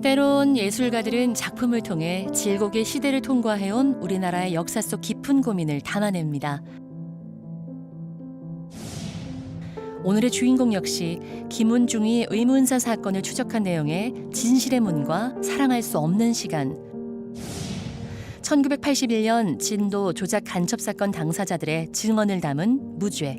때론 예술가들은 작품을 통해 질곡의 시대를 통과해온 우리나라의 역사 속 깊은 고민을 담아냅니다. 오늘의 주인공 역시 김은중이 의문사 사건을 추적한 내용의 진실의 문과 사랑할 수 없는 시간. 1981년 진도 조작 간첩 사건 당사자들의 증언을 담은 무죄.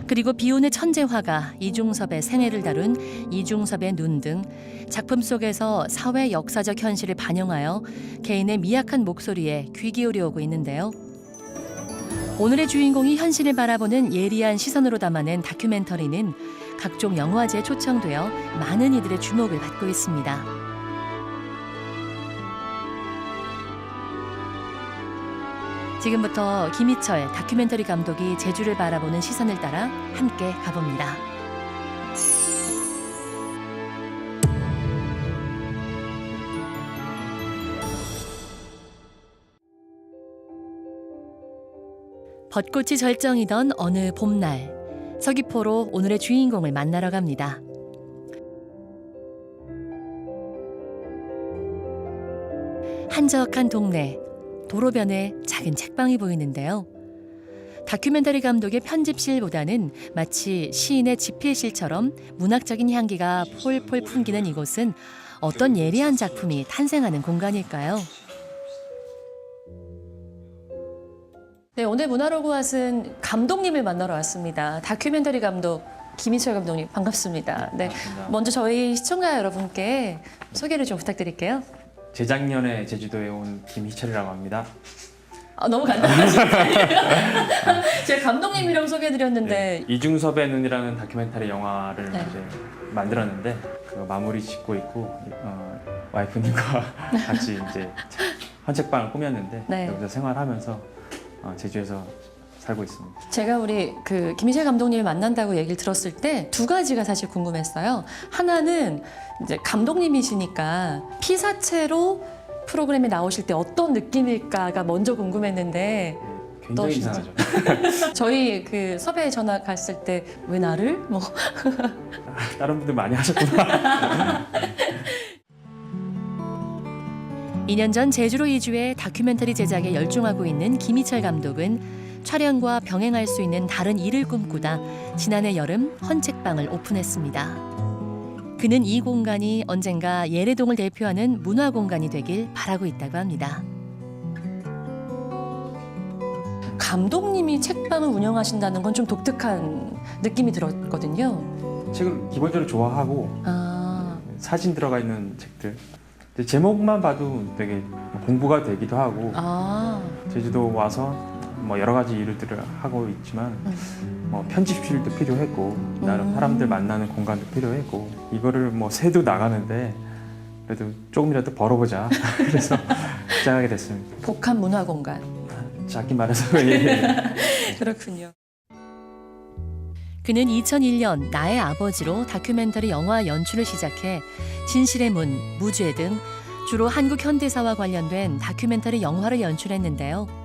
그리고 비운의 천재 화가 이중섭의 생애를 다룬 이중섭의 눈 등 작품 속에서 사회 역사적 현실을 반영하여 개인의 미약한 목소리에 귀 기울여 오고 있는데요. 오늘의 주인공이 현실을 바라보는 예리한 시선으로 담아낸 다큐멘터리는 각종 영화제에 초청되어 많은 이들의 주목을 받고 있습니다. 지금부터 김희철 다큐멘터리 감독이 제주를 바라보는 시선을 따라 함께 가봅니다. 벚꽃이 절정이던 어느 봄날, 서귀포로 오늘의 주인공을 만나러 갑니다. 한적한 동네, 도로변에 작은 책방이 보이는데요. 다큐멘터리 감독의 편집실보다는 마치 시인의 집필실처럼 문학적인 향기가 폴폴 풍기는 이곳은 어떤 예리한 작품이 탄생하는 공간일까요? 네, 오늘 문화로그 왓은 감독님을 만나러 왔습니다. 다큐멘터리 감독 김희철 감독님 반갑습니다. 네, 먼저 저희 시청자 여러분께 소개를 좀 부탁드릴게요. 재작년에 제주도에 온 김희철이라고 합니다. 너무 간단하시네요. 제가 감독님이라고 소개해드렸는데 네, 이중섭의 눈이라는 다큐멘터리 영화를 네. 이제 만들었는데 그거 마무리 짓고 있고 와이프님과 같이 이제 헌책방을 꾸몄는데 네. 여기서 생활하면서 제주에서 살고 있습니다. 제가 우리 김희철 감독님을 만난다고 얘기를 들었을 때 두 가지가 사실 궁금했어요. 하나는 이제 감독님이시니까 피사체로 프로그램에 나오실 때 어떤 느낌일까가 먼저 궁금했는데 굉장히 이상하죠. 저희 섭외 전화 갔을 때 왜 나를? 뭐 다른 분들 많이 하셨구나. 2년 전 제주로 이주해 다큐멘터리 제작에 열중하고 있는 김희철 감독은 촬영과 병행할 수 있는 다른 일을 꿈꾸다 지난해 여름 헌책방을 오픈했습니다. 그는 이 공간이 언젠가 예래동을 대표하는 문화공간이 되길 바라고 있다고 합니다. 감독님이 책방을 운영하신다는 건 좀 독특한 느낌이 들었거든요. 책을 기본적으로 좋아하고 사진 들어가 있는 책들 제목만 봐도 되게 공부가 되기도 하고 제주도 와서 뭐 여러 가지 일들을 하고 있지만 뭐 편집실도 필요했고 나름 사람들 만나는 공간도 필요했고 이거를 뭐 새도 나가는데 그래도 조금이라도 벌어보자 그래서 시작하게 됐습니다. 복합 문화 공간. 작게 말해서 예. 그렇군요. 그는 2001년 나의 아버지로 다큐멘터리 영화 연출을 시작해 진실의 문, 무죄 등 주로 한국 현대사와 관련된 다큐멘터리 영화를 연출했는데요.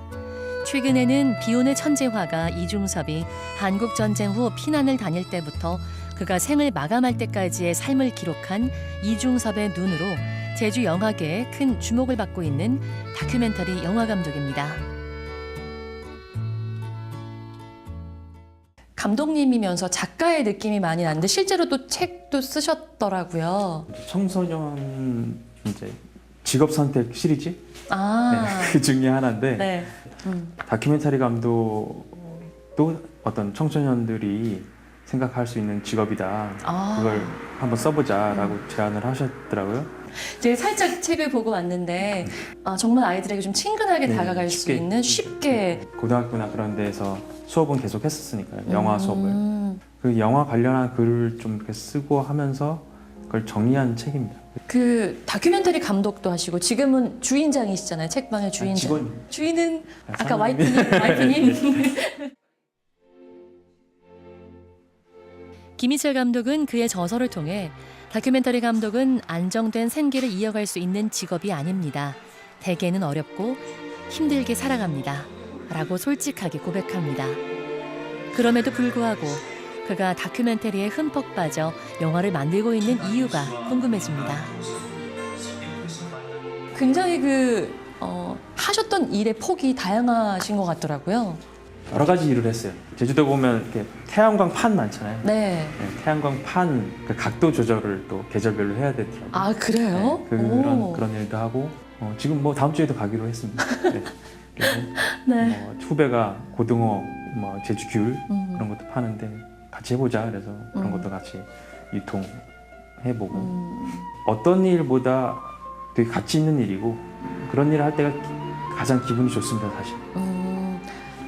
최근에는 비운의 천재 화가 이중섭이 한국전쟁 후 피난을 다닐 때부터 그가 생을 마감할 때까지의 삶을 기록한 이중섭의 눈으로 제주 영화계에 큰 주목을 받고 있는 다큐멘터리 영화 감독입니다. 감독님이면서 작가의 느낌이 많이 나는데 실제로 또 책도 쓰셨더라고요. 청소년 이제 직업 선택 시리즈 네, 그 중에 하나인데 네. 다큐멘터리 감독도 어떤 청소년들이 생각할 수 있는 직업이다. 그걸 한번 써보자라고 제안을 하셨더라고요. 제가 살짝 책을 보고 왔는데 정말 아이들에게 좀 친근하게 다가갈 수 있는 쉽게 고등학교나 그런 데에서 수업은 계속 했었으니까요. 영화 수업을. 그 영화 관련한 글을 좀 이렇게 쓰고 하면서 그걸 정리한 책입니다. 그 다큐멘터리 감독도 하시고 지금은 주인장이시잖아요. 책방의 주인장. 직원. 주인은 아까 사모님. 와이프님. 김희철 감독은 그의 저서를 통해 다큐멘터리 감독은 안정된 생계를 이어갈 수 있는 직업이 아닙니다. 대개는 어렵고 힘들게 살아갑니다. 라고 솔직하게 고백합니다. 그럼에도 불구하고 그가 다큐멘터리에 흠뻑 빠져 영화를 만들고 있는 이유가 궁금해집니다. 굉장히 하셨던 일의 폭이 다양하신 것 같더라고요. 여러 가지 일을 했어요. 제주도 보면 이렇게 태양광 판 많잖아요. 네. 네, 태양광 판 그 각도 조절을 또 계절별로 해야 되더라고요. 아, 그래요? 네, 그런 일도 하고 지금 뭐 다음 주에도 가기로 했습니다. 네. 그래서 네. 후배가 고등어, 제주 귤 그런 것도 파는데 같이 해보자. 그래서 그런 것도 같이 유통해보고 어떤 일보다 되게 가치 있는 일이고 그런 일을 할 때가 가장 기분이 좋습니다, 사실.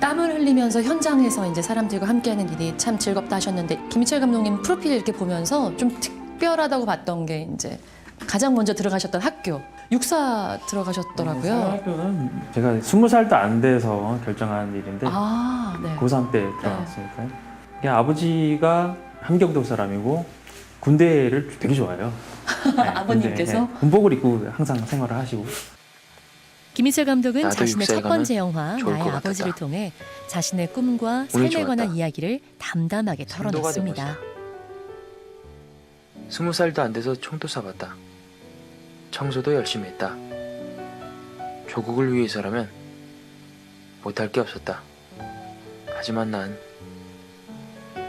땀을 흘리면서 현장에서 이제 사람들과 함께하는 일이 참 즐겁다 하셨는데 김희철 감독님 프로필 이렇게 보면서 좀 특별하다고 봤던 게 이제 가장 먼저 들어가셨던 학교 육사 들어가셨더라고요. 학교는 제가 20살도 안 돼서 결정한 일인데 네. 고3 때 들어갔으니까요. 이게 아버지가 함경도 사람이고 군대를 되게 좋아해요. 네, 아버님께서? 군복을 입고 항상 생활을 하시고. 김희철 감독은 나도 자신의 첫 육사에 가면 번째 영화 좋을 나의 것 아버지를 같았다. 통해 자신의 꿈과 삶에 운이 좋았다. 관한 이야기를 담담하게 선도가 된 털어놓습니다. 것이다. 20살도 안 돼서 총도 쏴봤다. 청소도 열심히 했다. 조국을 위해서라면 못할 게 없었다. 하지만 난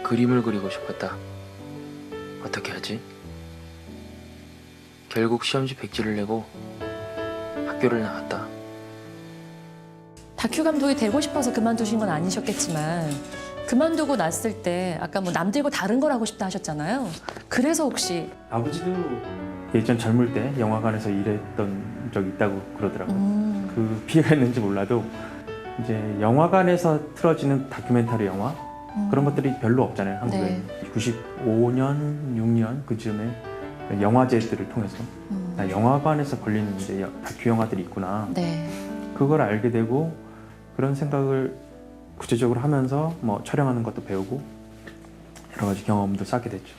그림을 그리고 싶었다. 어떻게 하지? 결국 시험지 백지를 내고 학교를 나왔다. 다큐 감독이 되고 싶어서 그만두신 건 아니셨겠지만 그만두고 났을 때 아까 남들과 다른 걸 하고 싶다 하셨잖아요. 그래서 혹시 아버지도 예전 젊을 때 영화관에서 일했던 적이 있다고 그러더라고요. 그 피해가 있는지 몰라도 이제 영화관에서 틀어지는 다큐멘터리 영화 그런 것들이 별로 없잖아요, 한국에. 네. 95년, 6년 그쯤에 영화제들을 통해서 영화관에서 걸리는 이제 다큐 영화들이 있구나. 네. 그걸 알게 되고 그런 생각을 구체적으로 하면서 촬영하는 것도 배우고 여러 가지 경험도 쌓게 됐죠.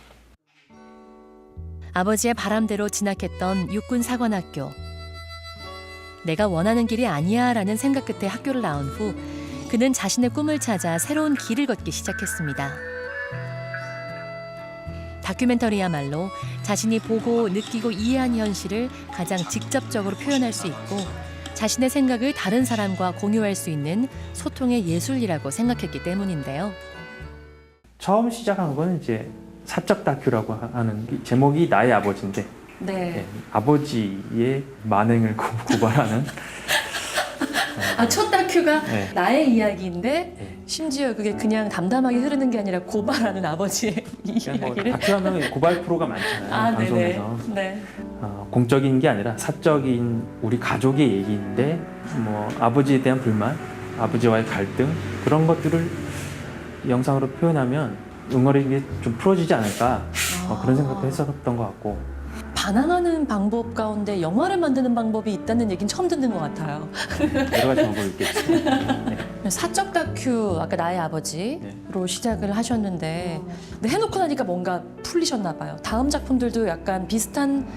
아버지의 바람대로 진학했던 육군사관학교. 내가 원하는 길이 아니야라는 생각 끝에 학교를 나온 후 그는 자신의 꿈을 찾아 새로운 길을 걷기 시작했습니다. 다큐멘터리야말로 자신이 보고 느끼고 이해한 현실을 가장 직접적으로 표현할 수 있고 자신의 생각을 다른 사람과 공유할 수 있는 소통의 예술이라고 생각했기 때문인데요. 처음 시작한 건 이제 사적 다큐라고 하는 제목이 나의 아버지인데 네. 아버지의 만행을 고발하는 첫 다큐가 네. 나의 이야기인데 네. 심지어 그게 그냥 담담하게 흐르는 게 아니라 고발하는 아버지의 이야기를. 다큐하면 고발 프로가 많잖아요. 네네. 방송에서. 네. 공적인 게 아니라 사적인 우리 가족의 얘기인데 아버지에 대한 불만, 아버지와의 갈등 그런 것들을 영상으로 표현하면 응어리게 좀 풀어지지 않을까 그런 생각도 했었던 것 같고. 반항하는 방법 가운데 영화를 만드는 방법이 있다는 얘기는 처음 듣는 것 같아요. 여러 가지 방법이 있겠죠. 네. 사적 다큐 아까 나의 아버지로 시작을 하셨는데 근데 해놓고 나니까 뭔가 풀리셨나 봐요. 다음 작품들도 약간 비슷한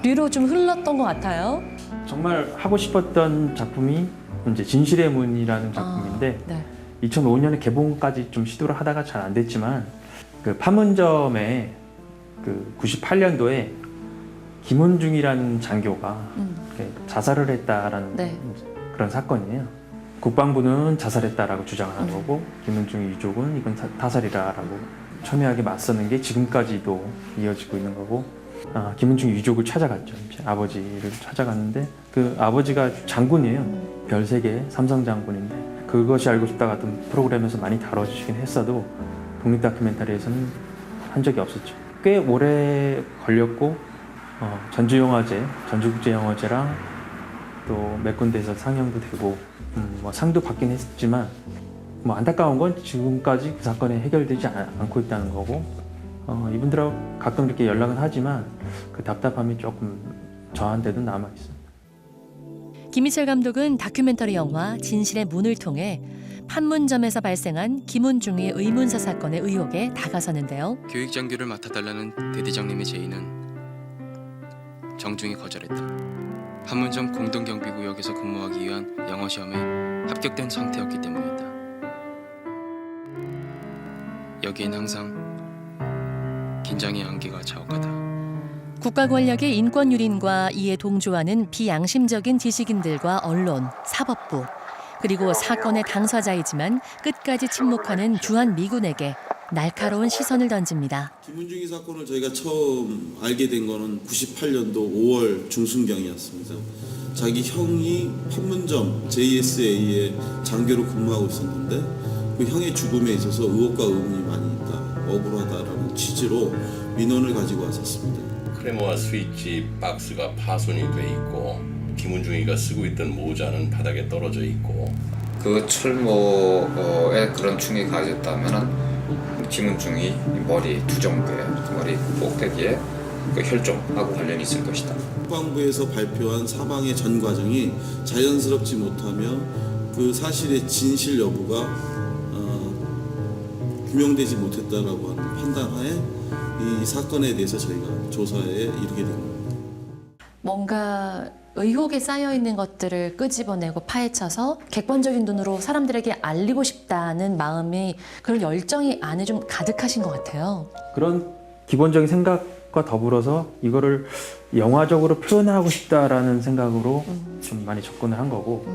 류로 좀 흘렀던 것 같아요. 정말 하고 싶었던 작품이 이제 진실의 문이라는 작품인데 네. 2005년에 개봉까지 좀 시도를 하다가 잘 안 됐지만 그 판문점에 그 98년도에 김은중이라는 장교가 자살을 했다라는 네. 그런 사건이에요. 국방부는 자살했다라고 주장하는 거고 김은중 유족은 이건 타살이라고 첨예하게 맞서는 게 지금까지도 이어지고 있는 거고 김은중 유족을 찾아갔죠. 이제 아버지를 찾아갔는데 그 아버지가 장군이에요. 별 3개 삼성 장군인데 그것이 알고 싶다 같은 프로그램에서 많이 다뤄주시긴 했어도 독립 다큐멘터리에서는 한 적이 없었죠. 꽤 오래 걸렸고 전주영화제, 전주국제영화제랑 또 몇 군데에서 상영도 되고 상도 받긴 했지만 안타까운 건 지금까지 그 사건이 해결되지 않고 있다는 거고 이분들하고 가끔 이렇게 연락은 하지만 그 답답함이 조금 저한테도 남아있어요. 김희철 감독은 다큐멘터리 영화 진실의 문을 통해 판문점에서 발생한 김은중의 의문사 사건의 의혹에 다가서는데요. 교육장교를 맡아달라는 대대장님의 제의는 정중히 거절했다. 판문점 공동경비구역에서 근무하기 위한 영어시험에 합격된 상태였기 때문이었다. 여기엔 항상 긴장의 안개가 자욱하다. 국가 권력의 인권 유린과 이에 동조하는 비양심적인 지식인들과 언론, 사법부, 그리고 사건의 당사자이지만 끝까지 침묵하는 주한 미군에게 날카로운 시선을 던집니다. 김은중이 사건을 저희가 처음 알게 된 거는 98년도 5월 중순경이었습니다. 자기 형이 판문점 JSA에 장교로 근무하고 있었는데 그 형의 죽음에 있어서 의혹과 의문이 많이 있다, 억울하다라는 취지로 민원을 가지고 왔었습니다. 크레모아 스위치 박스가 파손이 돼 있고 김은중이가 쓰고 있던 모자는 바닥에 떨어져 있고 그 철모에 그런 충이 가해졌다면은 김은중이 머리 두정부에 머리 꼭대기에 그 혈종하고 관련이 있을 것이다. 국방부에서 발표한 사망의 전 과정이 자연스럽지 못하며 그 사실의 진실 여부가 규명되지 못했다라고 하는 판단하에 이 사건에 대해서 저희가 조사에 이르게 된 겁니다. 뭔가 의혹에 쌓여 있는 것들을 끄집어내고 파헤쳐서 객관적인 눈으로 사람들에게 알리고 싶다는 마음이, 그런 열정이 안에 좀 가득하신 것 같아요. 그런 기본적인 생각과 더불어서 이거를 영화적으로 표현하고 싶다라는 생각으로 좀 많이 접근을 한 거고,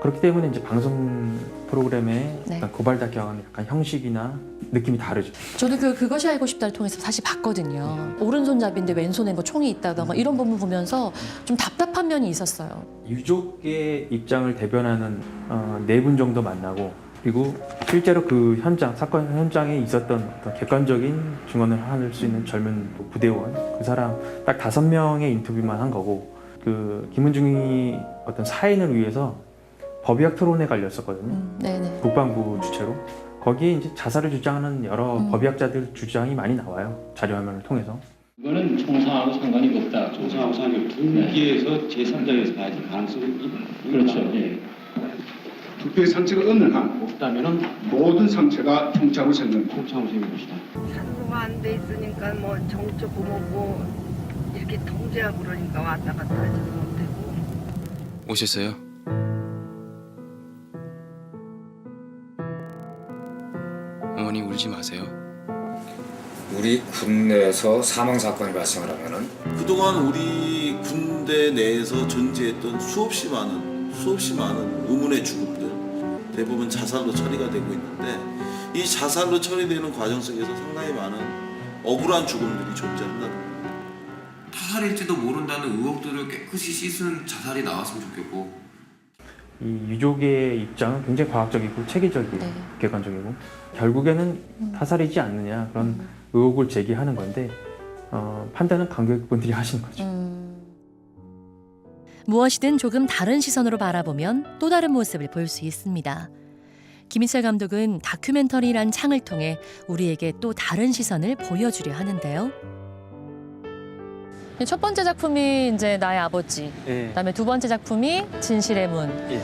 그렇기 때문에 이제 방송 프로그램의 네. 약간 고발 다큐와는 약간 형식이나 느낌이 다르죠. 저도 그것이 알고 싶다를 통해서 다시 봤거든요. 오른손잡이인데 왼손에 뭐 총이 있다던가 이런 부분 보면서 좀 답답한 면이 있었어요. 유족의 입장을 대변하는 4분 정도 만나고, 그리고 실제로 그 현장, 사건 현장에 있었던 어떤 객관적인 증언을 할 수 있는 젊은 부대원, 그 사람 딱 5명의 인터뷰만 한 거고, 그 김은중이 어떤 사인을 위해서 법의학 토론회가 열렸었거든요. 네네. 국방부 주최로. 거기에 이제 자살을 주장하는 여러 법의학자들 주장이 많이 나와요. 자료화면을 통해서. 이거는 총상하고 상관이 없다. 총상하고 상관이 없다. 투기에서 제3자에서 봐야지 가능성이 있다. 그렇죠. 예. 투표의 상처가 없는 한 없다면은 모든 상처가 총차고 생긴 총창으로 생긴 것이다. 산소가 안 돼 있으니까 뭐 정적 고모고 이렇게 통제하고 그러니까 왔다 갔다 하지 못하고. 오셨어요? 어머니 울지 마세요. 우리 군내에서 사망 사건이 발생을 하면은 그동안 우리 군대 내에서 존재했던 수없이 많은 의문의 죽음들 대부분 자살로 처리가 되고 있는데, 이 자살로 처리되는 과정 속에서 상당히 많은 억울한 죽음들이 존재한다는 겁니다. 타살일지도 모른다는 의혹들을 깨끗이 씻은 자살이 나왔으면 좋겠고, 이 유족의 입장은 굉장히 과학적이고 체계적이고 네. 객관적이고, 결국에는 타살이지 않느냐 그런 의혹을 제기하는 건데, 판단은 관객분들이 하시는 거죠. 무엇이든 조금 다른 시선으로 바라보면 또 다른 모습을 볼 수 있습니다. 김희철 감독은 다큐멘터리란 창을 통해 우리에게 또 다른 시선을 보여주려 하는데요. 첫 번째 작품이 이제 나의 아버지, 예. 그다음에 두 번째 작품이 진실의 문. 예.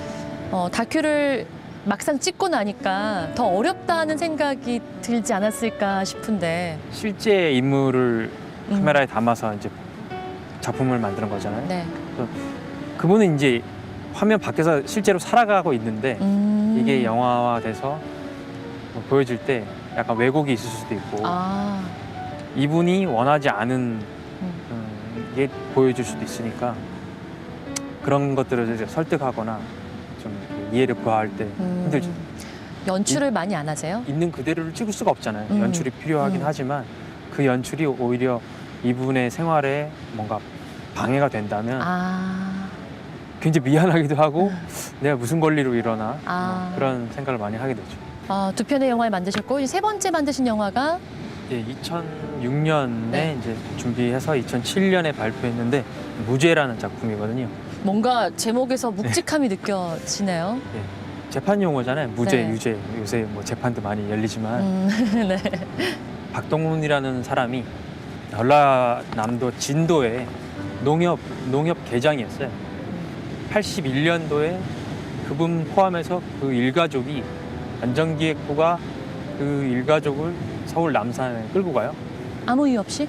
다큐를 막상 찍고 나니까 더 어렵다는 생각이 들지 않았을까 싶은데. 실제 인물을 카메라에 담아서 이제 작품을 만드는 거잖아요. 네. 그분은 이제 화면 밖에서 실제로 살아가고 있는데 이게 영화화돼서 보여질 때 약간 왜곡이 있을 수도 있고, 이분이 원하지 않은 게 보여줄 수도 있으니까 그런 것들을 이제 설득하거나 좀 이해를 구할 때 힘들죠. 연출을 많이 안 하세요? 있는 그대로를 찍을 수가 없잖아요. 연출이 필요하긴 하지만 그 연출이 오히려 이분의 생활에 뭔가 방해가 된다면 굉장히 미안하기도 하고 내가 무슨 권리로 이러나 그런 생각을 많이 하게 되죠. 두 편의 영화를 만드셨고, 이제 세 번째 만드신 영화가 예, 2006년에 이제 준비해서 2007년에 발표했는데 무죄라는 작품이거든요. 뭔가 제목에서 묵직함이 느껴지네요. 예, 재판 용어잖아요. 무죄, 네. 유죄. 요새 뭐 재판도 많이 열리지만 네. 박동훈이라는 사람이 전라남도 진도에 농협 계장이었어요. 81년도에 그분 포함해서 그 일가족이 안전기획부가 그 일가족을 서울 남산에 끌고 가요. 아무 이유 없이?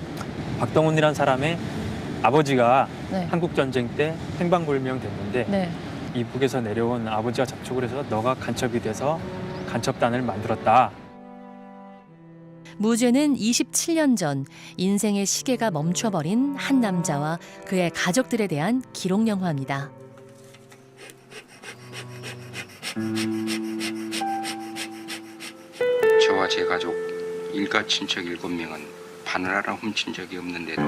박동훈이라는 사람의 아버지가 네. 한국전쟁 때 행방불명 됐는데 네. 이북에서 내려온 아버지가 접촉을 해서 너가 간첩이 돼서 간첩단을 만들었다. 무죄는 27년 전 인생의 시계가 멈춰버린 한 남자와 그의 가족들에 대한 기록 영화입니다. 저와 제 가족 일가 친척 7명은 바늘 하나 훔친 적이 없는데도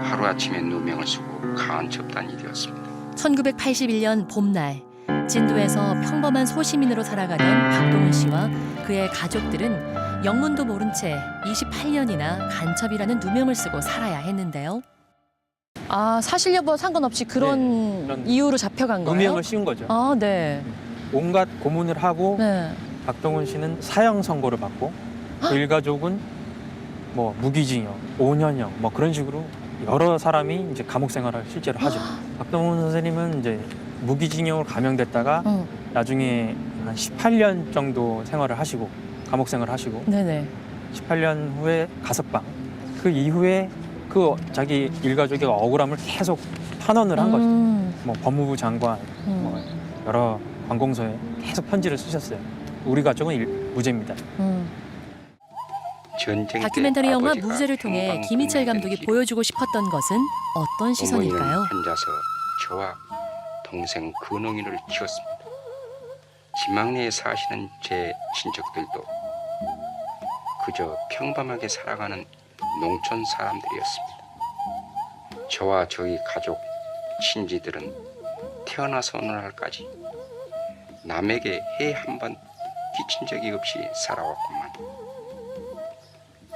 하루아침에 누명을 쓰고 가언첩단 일이었습니다. 1981년 봄날 진도에서 평범한 소시민으로 살아가던 박동훈 씨와 그의 가족들은 영문도 모른 채 28년이나 간첩이라는 누명을 쓰고 살아야 했는데요. 아, 사실 여부와 상관없이 그런 이유로 잡혀간 거예요? 누명을 씌운 거죠. 아, 네. 온갖 고문을 하고 네. 박동훈 씨는 사형 선고를 받고 그 일가족은 뭐 무기징역, 5년형 뭐 그런 식으로 여러 사람이 이제 감옥 생활을 실제로 하죠. 박동훈 선생님은 이제 무기징역으로 감형됐다가 나중에 한 18년 정도 생활을 하시고 감옥 생활을 하시고 네네. 18년 후에 가석방. 그 이후에 그 자기 일가족의 억울함을 계속 탄원을 한 거죠. 뭐 법무부 장관, 뭐 여러 관공서에 계속 편지를 쓰셨어요. 우리 가족은 무죄입니다. 전쟁 때 다큐멘터리 영화 아버지가 무죄를 통해 행방 김희철 감독이 불명된 보여주고 싶었던 것은 어떤 시선일까요? 어머니는 혼자서 저와 동생 근홍이를 키웠습니다. 지망리에 사시는 제 친척들도 그저 평범하게 살아가는 농촌 사람들이었습니다. 저와 저희 가족, 친지들은 태어나서 어느 날까지 남에게 해 한 번 끼친 적이 없이 살아왔구만.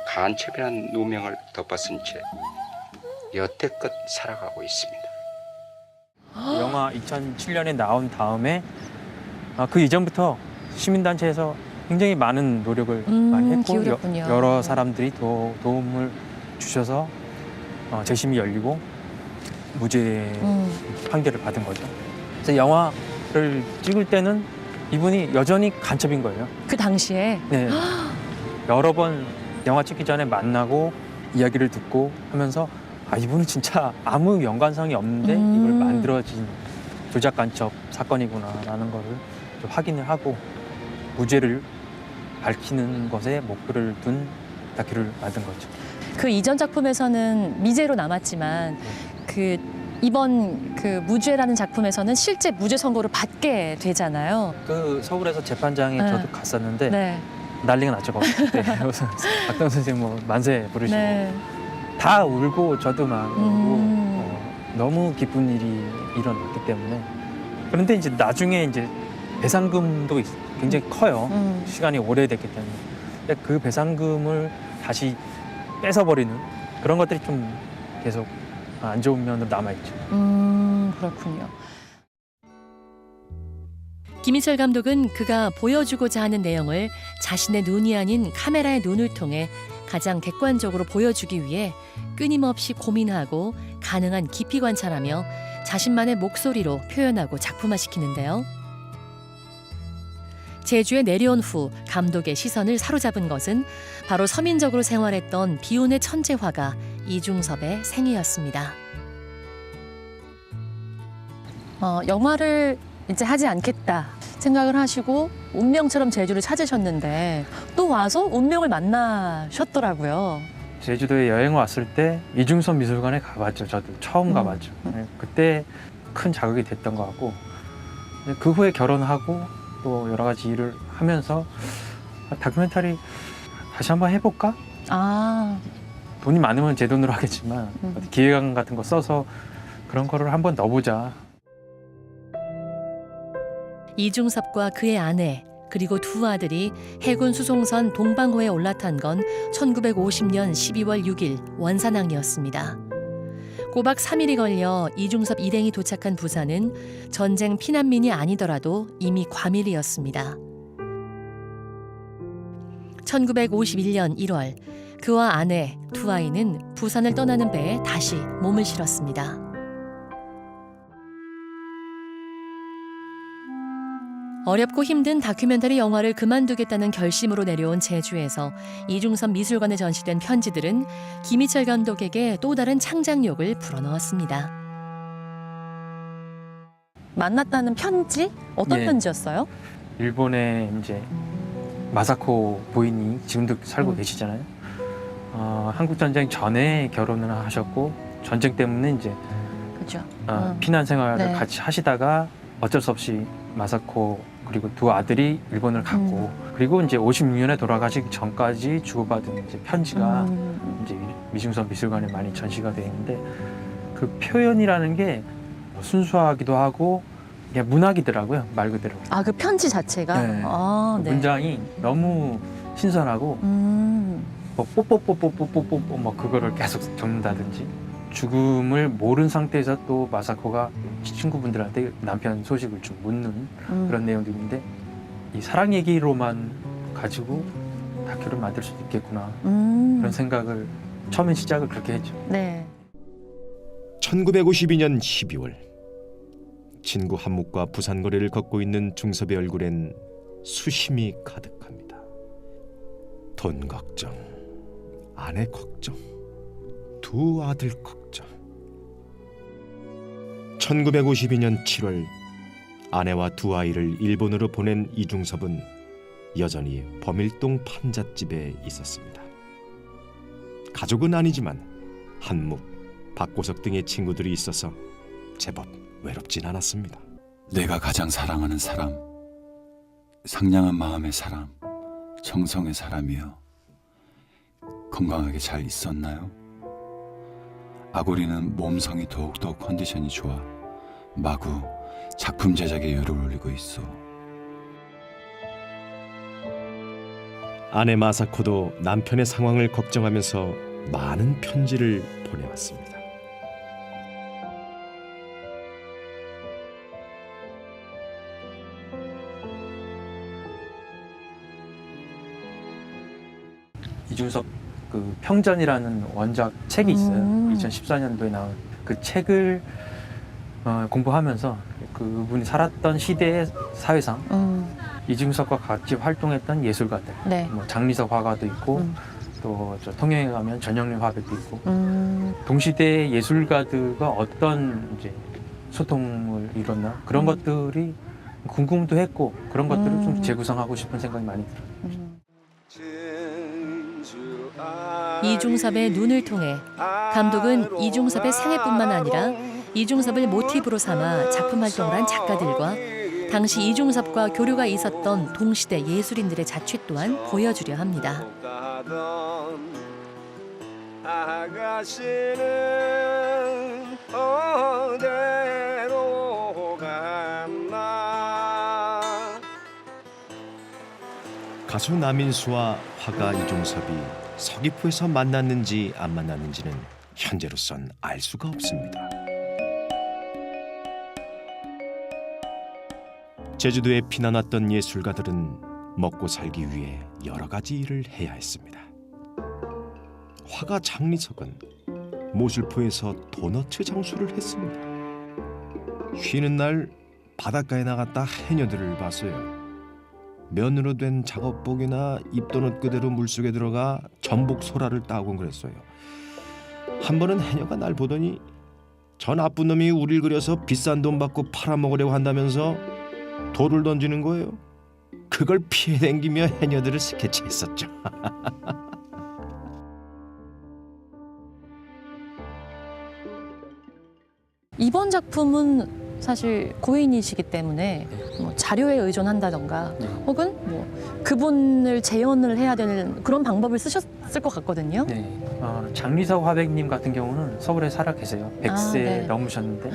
간첩이라는 누명을 덮어쓴 채 여태껏 살아가고 있습니다. 영화 2007년에 나온 다음에 그 이전부터 시민단체에서 굉장히 많은 노력을 많이 했고 기울였군요. 여러 사람들이 도움을 주셔서 재심이 열리고 무죄 판결을 받은 거죠. 그래서 영화를 찍을 때는 이분이 여전히 간첩인 거예요. 그 당시에? 네. 여러 번 영화 찍기 전에 만나고 이야기를 듣고 하면서 이분은 진짜 아무 연관성이 없는데 이걸 만들어진 조작 간첩 사건이구나라는 거를 좀 확인을 하고 무죄를 밝히는 것에 목표를 둔 다큐를 만든 거죠. 그 이전 작품에서는 미제로 남았지만 그 이번 그 무죄라는 작품에서는 실제 무죄 선고를 받게 되잖아요. 그 서울에서 재판장에 네. 저도 갔었는데 네. 난리가 났죠. 그때 박동훈 선생님 뭐 만세 부르시고 네. 다 울고 저도 막 울고 너무 기쁜 일이 일어났기 때문에. 그런데 이제 나중에 이제 배상금도 굉장히 커요. 시간이 오래됐기 때문에. 근데 그 배상금을 다시 뺏어버리는 그런 것들이 좀 계속 안 좋은 면으로 남아있죠. 그렇군요. 김희철 감독은 그가 보여주고자 하는 내용을 자신의 눈이 아닌 카메라의 눈을 통해 가장 객관적으로 보여주기 위해 끊임없이 고민하고 가능한 깊이 관찰하며 자신만의 목소리로 표현하고 작품화시키는데요. 제주에 내려온 후 감독의 시선을 사로잡은 것은 바로 서민적으로 생활했던 비운의 천재 화가 이중섭의 생애였습니다. 영화를 이제 하지 않겠다 생각을 하시고 운명처럼 제주를 찾으셨는데 또 와서 운명을 만나셨더라고요. 제주도에 여행 왔을 때 이중섭 미술관에 가봤죠. 저도 처음 가봤죠. 그때 큰 자극이 됐던 것 같고 그 후에 결혼하고 또 여러 가지 일을 하면서 다큐멘터리 다시 한번 해볼까? 돈이 많으면 제 돈으로 하겠지만 기획안 같은 거 써서 그런 거를 한번 넣어보자. 이중섭과 그의 아내 그리고 두 아들이 해군 수송선 동방호에 올라탄 건 1950년 12월 6일 원산항이었습니다. 꼬박 3일이 걸려 이중섭 일행이 도착한 부산은 전쟁 피난민이 아니더라도 이미 과밀이었습니다. 1951년 1월 그와 아내, 두 아이는 부산을 떠나는 배에 다시 몸을 실었습니다. 어렵고 힘든 다큐멘터리 영화를 그만두겠다는 결심으로 내려온 제주에서 이중섭 미술관에 전시된 편지들은 김희철 감독에게 또 다른 창작력을 불어넣었습니다. 만났다는 편지? 어떤 예. 편지였어요? 일본에 이제 마사코 부인이 지금도 살고 계시잖아요. 한국 전쟁 전에 결혼을 하셨고 전쟁 때문에 이제 그죠. 피난 생활을 네. 같이 하시다가 어쩔 수 없이 마사코 그리고 두 아들이 일본을 갔고 그리고 이제 56년에 돌아가시기 전까지 주고받은 이제 편지가 이제 미중섭 미술관에 많이 전시가 되어 있는데 그 표현이라는 게 순수하기도 하고 그냥 문학이더라고요, 말 그대로. 아, 그 편지 자체가? 네. 아, 네. 문장이 너무 신선하고 뭐 뽀뽀뽀뽀뽀뽀뽀 뭐 그거를 계속 적는다든지 죽음을 모른 상태에서 또 마사코가 친구분들한테 남편 소식을 좀 묻는 그런 내용도 있는데 이 사랑 얘기로만 가지고 다큐를 만들 수도 있겠구나 그런 생각을 처음엔 시작을 그렇게 했죠. 네. 1952년 12월 친구 한묵과 부산 거리를 걷고 있는 중섭의 얼굴엔 수심이 가득합니다. 돈 걱정, 아내 걱정, 두 아들 걱정. 1952년 7월 아내와 두 아이를 일본으로 보낸 이중섭은 여전히 범일동 판잣집에 있었습니다. 가족은 아니지만 한묵, 박고석 등의 친구들이 있어서 제법 외롭진 않았습니다. 내가 가장 사랑하는 사람, 상냥한 마음의 사람, 정성의 사람이요. 건강하게 잘 있었나요? 아고리는 몸성이 더욱더 컨디션이 좋아 마구 작품 제작에 열을 올리고 있어. 아내 마사코도 남편의 상황을 걱정하면서 많은 편지를 보내왔습니다. 이중섭 그 평전이라는 원작 책이 있어요. 2014년도에 나온 그 책을 공부하면서 그분이 살았던 시대의 사회상 이중섭과 같이 활동했던 예술가들, 네. 뭐 장리석 화가도 있고 또 저 통영에 가면 전영림 화백도 있고 동시대 예술가들과 어떤 이제 소통을 이뤘나 그런 것들이 궁금도 했고 그런 것들을 좀 재구성하고 싶은 생각이 많이 들어요. 이중섭의 눈을 통해 감독은 이중섭의 생애뿐만 아니라 이중섭을 모티브로 삼아 작품 활동을 한 작가들과 당시 이중섭과 교류가 있었던 동시대 예술인들의 자취 또한 보여주려 합니다. 가수 남인수와 화가 이중섭이 서귀포에서 만났는지 안 만났는지는 현재로선 알 수가 없습니다. 제주도에 피난 왔던 예술가들은 먹고 살기 위해 여러 가지 일을 해야 했습니다. 화가 장리석은 모슬포에서 도너츠 장수를 했습니다. 쉬는 날 바닷가에 나갔다 해녀들을 봤어요. 면으로 된 작업복이나 입도넛 그대로 물속에 들어가 전복 소라를 따오곤 그랬어요. 한 번은 해녀가 날 보더니 저 나쁜 놈이 우릴 그려서 비싼 돈 받고 팔아먹으려고 한다면서 돌을 던지는 거예요. 그걸 피해 댕기며 해녀들을 스케치했었죠. 이번 작품은 사실 고인이시기 때문에 뭐 자료에 의존한다던가 혹은 뭐 그분을 재현을 해야 되는 그런 방법을 쓰셨을 것 같거든요. 네. 장리석 화백님 같은 경우는 서울에 살아 계세요. 100세 네. 넘으셨는데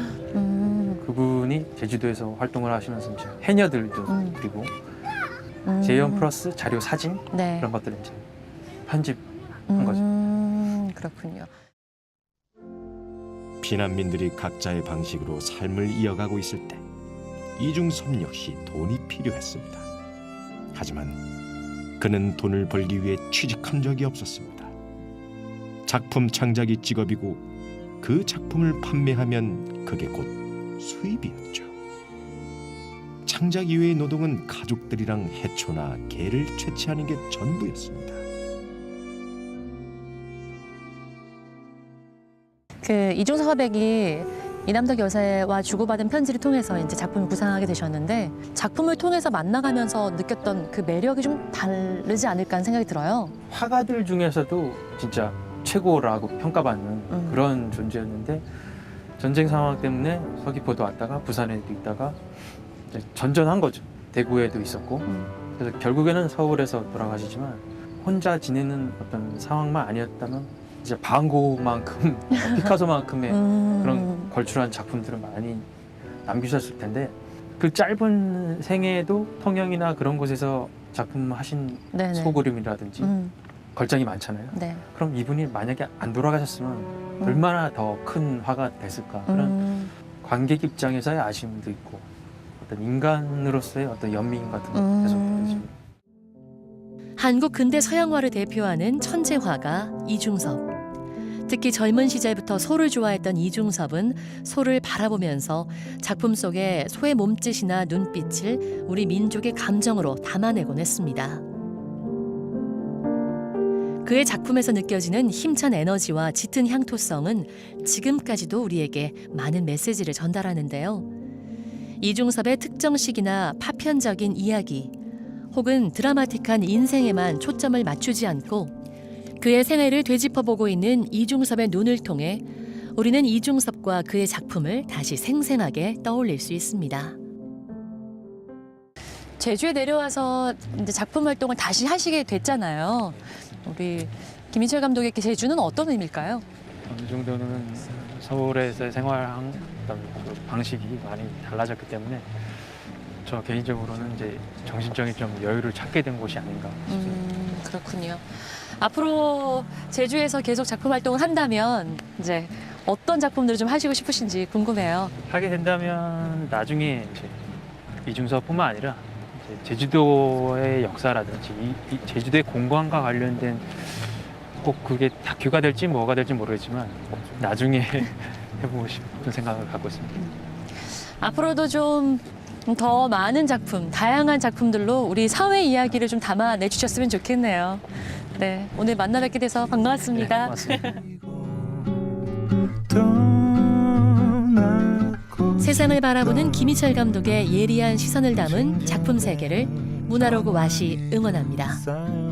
그분이 제주도에서 활동을 하시면서 이제 해녀들도 그리고 재현 플러스 자료 사진 네. 그런 것들을 이제 편집한 거죠. 그렇군요. 피난민들이 각자의 방식으로 삶을 이어가고 있을 때 이중섭 역시 돈이 필요했습니다. 하지만 그는 돈을 벌기 위해 취직한 적이 없었습니다. 작품 창작이 직업이고 그 작품을 판매하면 그게 곧 수입이었죠. 창작 이외의 노동은 가족들이랑 해초나 개를 채취하는 게 전부였습니다. 그 이중섭 화백이 이남덕 여사와 주고받은 편지를 통해서 이제 작품을 구상하게 되셨는데 작품을 통해서 만나가면서 느꼈던 그 매력이 좀 다르지 않을까 하는 생각이 들어요. 화가들 중에서도 진짜 최고라고 평가받는 그런 존재였는데 전쟁 상황 때문에 서귀포도 왔다가 부산에도 있다가 이제 전전한 거죠. 대구에도 있었고 그래서 결국에는 서울에서 돌아가시지만 혼자 지내는 어떤 상황만 아니었다면 이제 반고만큼 피카소만큼의 그런 걸출한 작품들을 많이 남기셨을 텐데 그 짧은 생애에도 통영이나 그런 곳에서 작품하신 네네. 소그림이라든지 걸작이 많잖아요. 네. 그럼 이분이 만약에 안 돌아가셨으면 얼마나 더 큰 화가 됐을까 그런 관객 입장에서의 아쉬움도 있고 어떤 인간으로서의 어떤 연민 같은 것도 계속 느껴집니다. 한국 근대 서양화를 대표하는 천재 화가 이중섭. 특히 젊은 시절부터 소를 좋아했던 이중섭은 소를 바라보면서 작품 속에 소의 몸짓이나 눈빛을 우리 민족의 감정으로 담아내곤 했습니다. 그의 작품에서 느껴지는 힘찬 에너지와 짙은 향토성은 지금까지도 우리에게 많은 메시지를 전달하는데요. 이중섭의 특정식이나 파편적인 이야기 혹은 드라마틱한 인생에만 초점을 맞추지 않고 그의 생애를 되짚어보고 있는 이중섭의 눈을 통해 우리는 이중섭과 그의 작품을 다시 생생하게 떠올릴 수 있습니다. 제주에 내려와서 이제 작품 활동을 다시 하시게 됐잖아요. 우리 김인철 감독에게 제주는 어떤 의미일까요? 어느 정도는 서울에서의 생활한 어떤 그 방식이 많이 달라졌기 때문에 저 개인적으로는 이제 정신적인 좀 여유를 찾게 된 곳이 아닌가 싶습니다. 그렇군요. 앞으로 제주에서 계속 작품 활동을 한다면 이제 어떤 작품들을 좀 하시고 싶으신지 궁금해요. 하게 된다면 나중에 이제 이중섭뿐만 아니라 이제 제주도의 역사라든지 이 제주도의 공간과 관련된 꼭 그게 다큐가 될지 뭐가 될지 모르겠지만 나중에 해보고 싶은 생각을 갖고 있습니다. 앞으로도 좀 더 많은 작품, 다양한 작품들로 우리 사회 이야기를 좀 담아내 주셨으면 좋겠네요. 네, 오늘 만나 뵙게 돼서 반가웠습니다. 네, 고맙습니다. 세상을 바라보는 김희철 감독의 예리한 시선을 담은 작품 세계를 문화로그 와시 응원합니다.